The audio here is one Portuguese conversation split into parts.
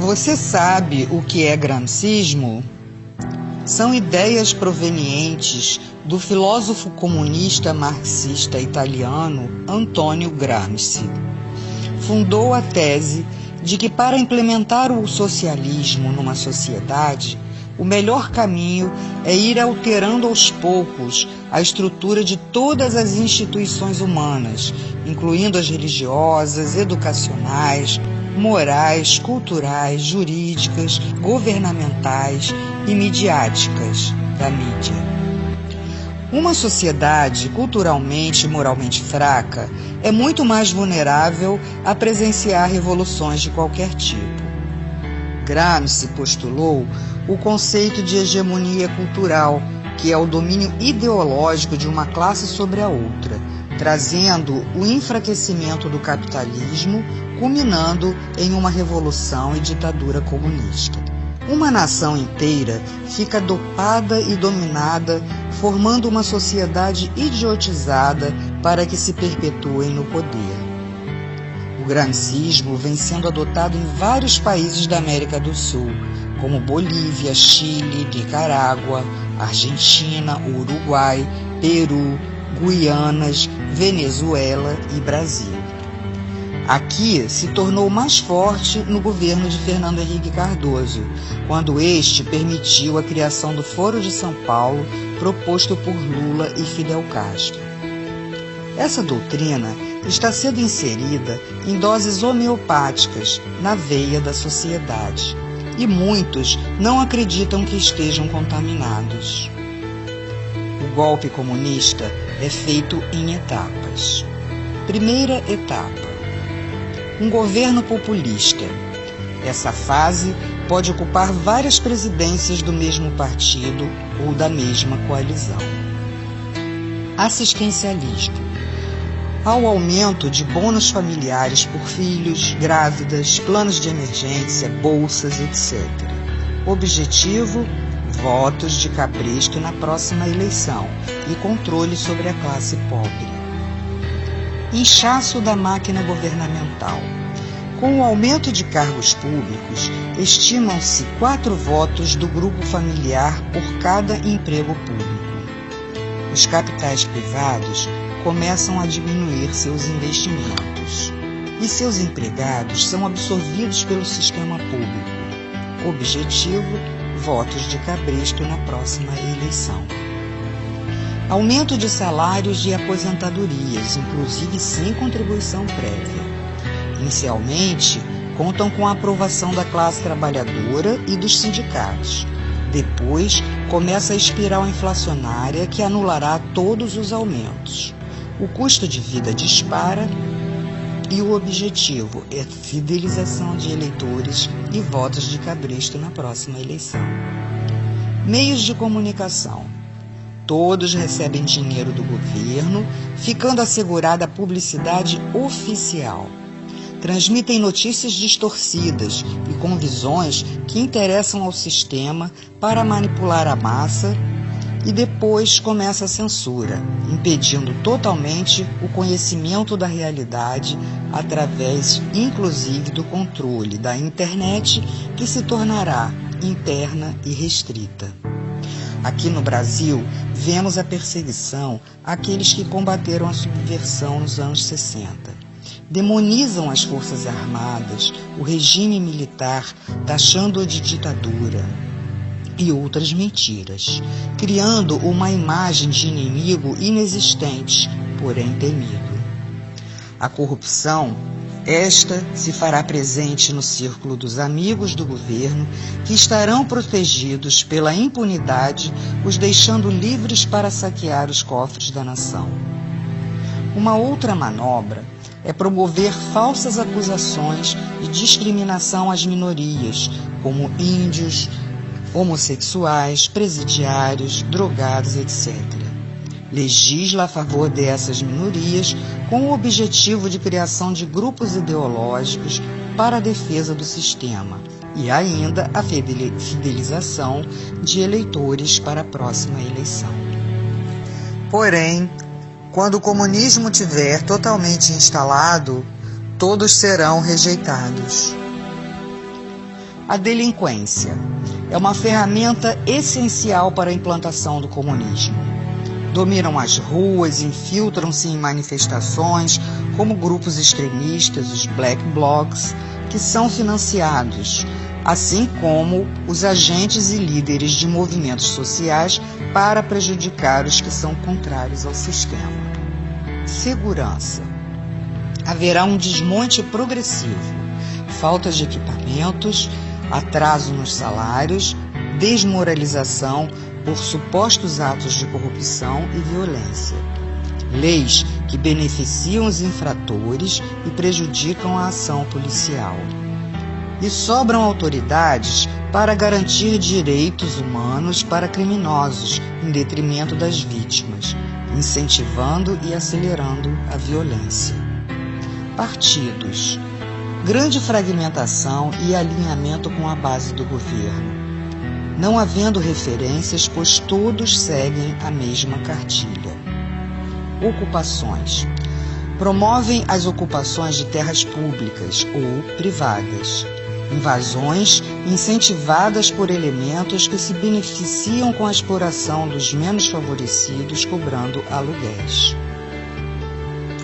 Você sabe o que é gramscismo? São ideias provenientes do filósofo comunista marxista italiano Antonio Gramsci. Fundou a tese de que para implementar o socialismo numa sociedade, o melhor caminho é ir alterando aos poucos a estrutura de todas as instituições humanas, incluindo as religiosas, educacionais, morais, culturais, jurídicas, governamentais e midiáticas da mídia. Uma sociedade culturalmente e moralmente fraca é muito mais vulnerável a presenciar revoluções de qualquer tipo. Gramsci postulou o conceito de hegemonia cultural, que é o domínio ideológico de uma classe sobre a outra, trazendo o enfraquecimento do capitalismo, culminando em uma revolução e ditadura comunista. Uma nação inteira fica dopada e dominada, formando uma sociedade idiotizada para que se perpetuem no poder. O gramscismo vem sendo adotado em vários países da América do Sul, como Bolívia, Chile, Nicarágua, Argentina, Uruguai, Peru, Guianas, Venezuela e Brasil. Aqui se tornou mais forte no governo de Fernando Henrique Cardoso, quando este permitiu a criação do Foro de São Paulo, proposto por Lula e Fidel Castro. Essa doutrina está sendo inserida em doses homeopáticas na veia da sociedade, e muitos não acreditam que estejam contaminados. O golpe comunista é feito em etapas. Primeira etapa: um governo populista. Essa fase pode ocupar várias presidências do mesmo partido ou da mesma coalizão. Assistencialismo. Ao aumento de bônus familiares por filhos, grávidas, planos de emergência, bolsas, etc. Objetivo: votos de cabresto na próxima eleição e controle sobre a classe pobre. Inchaço da máquina governamental. Com o aumento de cargos públicos, estimam-se 4 votos do grupo familiar por cada emprego público. Os capitais privados começam a diminuir seus investimentos e seus empregados são absorvidos pelo sistema público. Objetivo: votos de cabresto na próxima eleição. Aumento de salários e aposentadorias, inclusive sem contribuição prévia. Inicialmente, contam com a aprovação da classe trabalhadora e dos sindicatos. Depois, começa a espiral inflacionária que anulará todos os aumentos. O custo de vida dispara e o objetivo é fidelização de eleitores e votos de cabresto na próxima eleição. Meios de comunicação. Todos recebem dinheiro do governo, ficando assegurada a publicidade oficial. Transmitem notícias distorcidas e com visões que interessam ao sistema para manipular a massa, e depois começa a censura, impedindo totalmente o conhecimento da realidade através, inclusive, do controle da internet, que se tornará interna e restrita. Aqui no Brasil, vemos a perseguição àqueles que combateram a subversão nos anos 60. Demonizam as Forças Armadas, o regime militar, taxando-o de ditadura e outras mentiras, criando uma imagem de inimigo inexistente, porém temido. A corrupção, esta se fará presente no círculo dos amigos do governo, que estarão protegidos pela impunidade, os deixando livres para saquear os cofres da nação. Uma outra manobra é promover falsas acusações de discriminação às minorias, como índios, homossexuais, presidiários, drogados, etc. Legisla a favor dessas minorias com o objetivo de criação de grupos ideológicos para a defesa do sistema e ainda a fidelização de eleitores para a próxima eleição. Porém, quando o comunismo tiver totalmente instalado, todos serão rejeitados. A delinquência é uma ferramenta essencial para a implantação do comunismo. Dominam as ruas, infiltram-se em manifestações como grupos extremistas, os Black Blocs, que são financiados, assim como os agentes e líderes de movimentos sociais para prejudicar os que são contrários ao sistema. Segurança. Haverá um desmonte progressivo, falta de equipamentos, atraso nos salários, desmoralização por supostos atos de corrupção e violência. Leis que beneficiam os infratores e prejudicam a ação policial. E sobram autoridades para garantir direitos humanos para criminosos, em detrimento das vítimas, incentivando e acelerando a violência. Partidos. Grande fragmentação e alinhamento com a base do governo, não havendo referências, pois todos seguem a mesma cartilha. Ocupações. Promovem as ocupações de terras públicas ou privadas. Invasões incentivadas por elementos que se beneficiam com a exploração dos menos favorecidos, cobrando aluguéis.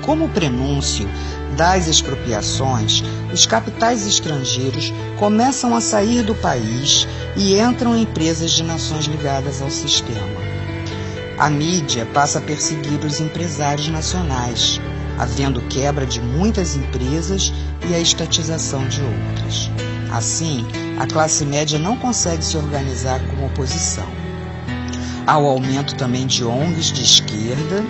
Como prenúncio das expropriações, os capitais estrangeiros começam a sair do país e entram em empresas de nações ligadas ao sistema. A mídia passa a perseguir os empresários nacionais, havendo quebra de muitas empresas e a estatização de outras. Assim, a classe média não consegue se organizar como oposição. Há o aumento também de ONGs de esquerda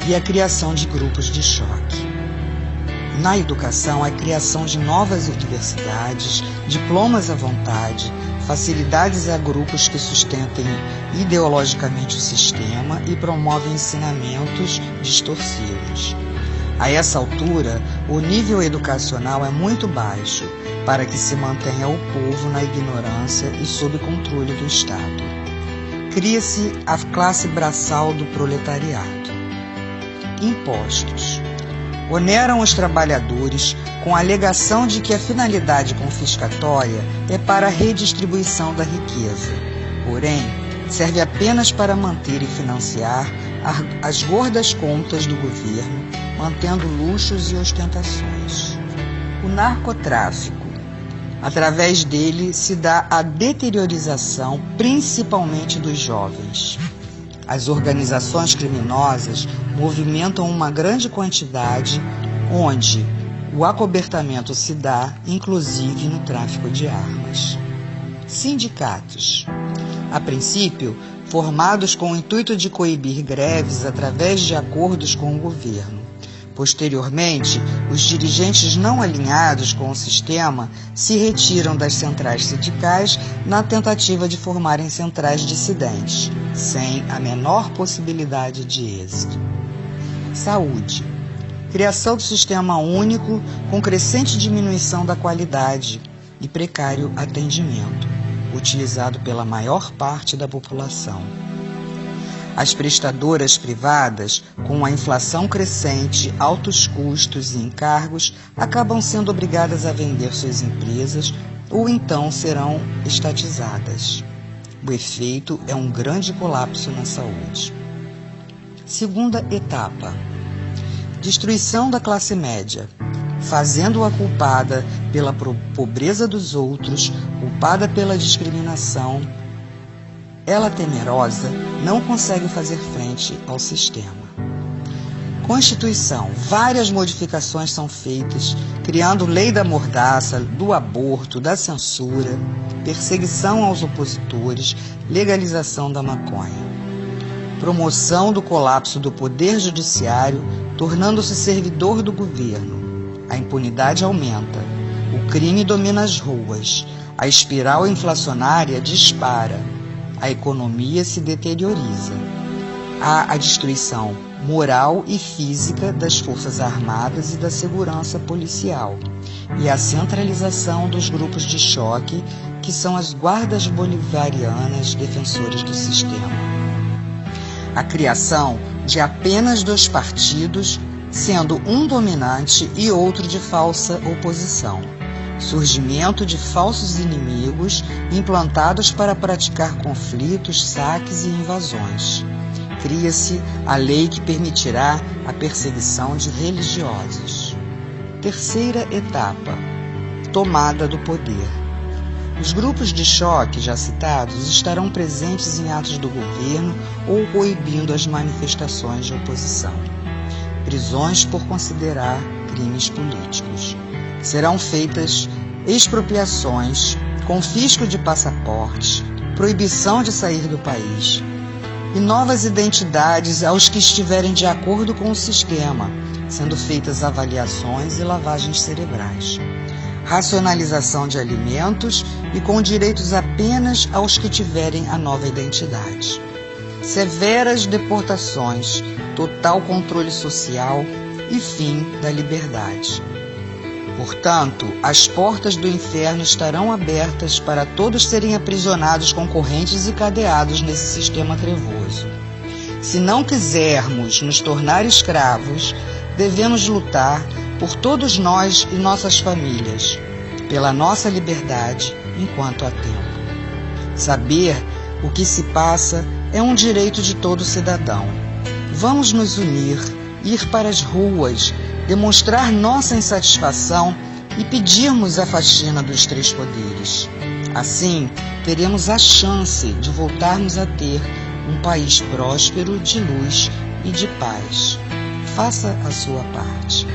e a criação de grupos de choque. Na educação, a criação de novas universidades, diplomas à vontade, facilidades a grupos que sustentem ideologicamente o sistema e promovem ensinamentos distorcidos. A essa altura, o nível educacional é muito baixo para que se mantenha o povo na ignorância e sob controle do Estado. Cria-se a classe braçal do proletariado. Impostos. Oneram os trabalhadores com a alegação de que a finalidade confiscatória é para a redistribuição da riqueza. Porém, serve apenas para manter e financiar as gordas contas do governo, mantendo luxos e ostentações. O narcotráfico. Através dele se dá a deteriorização, principalmente dos jovens. As organizações criminosas movimentam uma grande quantidade, onde o acobertamento se dá, inclusive no tráfico de armas. Sindicatos. A princípio, formados com o intuito de coibir greves através de acordos com o governo. Posteriormente, os dirigentes não alinhados com o sistema se retiram das centrais sindicais na tentativa de formarem centrais dissidentes, sem a menor possibilidade de êxito. Saúde. Criação do sistema único com crescente diminuição da qualidade e precário atendimento, utilizado pela maior parte da população. As prestadoras privadas, com a inflação crescente, altos custos e encargos, acabam sendo obrigadas a vender suas empresas ou então serão estatizadas. O efeito é um grande colapso na saúde. Segunda etapa. Destruição da classe média, fazendo-a culpada pela pobreza dos outros, culpada pela discriminação. Ela, temerosa, não consegue fazer frente ao sistema. Constituição. Várias modificações são feitas, criando lei da mordaça, do aborto, da censura, perseguição aos opositores, legalização da maconha. Promoção do colapso do poder judiciário, tornando-se servidor do governo. A impunidade aumenta, o crime domina as ruas, a espiral inflacionária dispara, a economia se deterioriza. Há a destruição moral e física das forças armadas e da segurança policial, e a centralização dos grupos de choque, que são as guardas bolivarianas defensoras do sistema. A criação de apenas 2 partidos, sendo um dominante e outro de falsa oposição, surgimento de falsos inimigos implantados para praticar conflitos, saques e invasões. Cria-se a lei que permitirá a perseguição de religiosos. Terceira etapa: tomada do poder. Os grupos de choque já citados estarão presentes em atos do governo ou coibindo as manifestações de oposição. Prisões por considerar crimes políticos. Serão feitas expropriações, confisco de passaportes, proibição de sair do país e novas identidades aos que estiverem de acordo com o sistema, sendo feitas avaliações e lavagens cerebrais. Racionalização de alimentos e com direitos apenas aos que tiverem a nova identidade. Severas deportações, total controle social e fim da liberdade. Portanto, as portas do inferno estarão abertas para todos serem aprisionados com correntes e cadeados nesse sistema trevoso. Se não quisermos nos tornar escravos, devemos lutar por todos nós e nossas famílias, pela nossa liberdade enquanto há tempo. Saber o que se passa é um direito de todo cidadão. Vamos nos unir, ir para as ruas, demonstrar nossa insatisfação e pedirmos a faxina dos três poderes. Assim, teremos a chance de voltarmos a ter um país próspero, de luz e de paz. Faça a sua parte.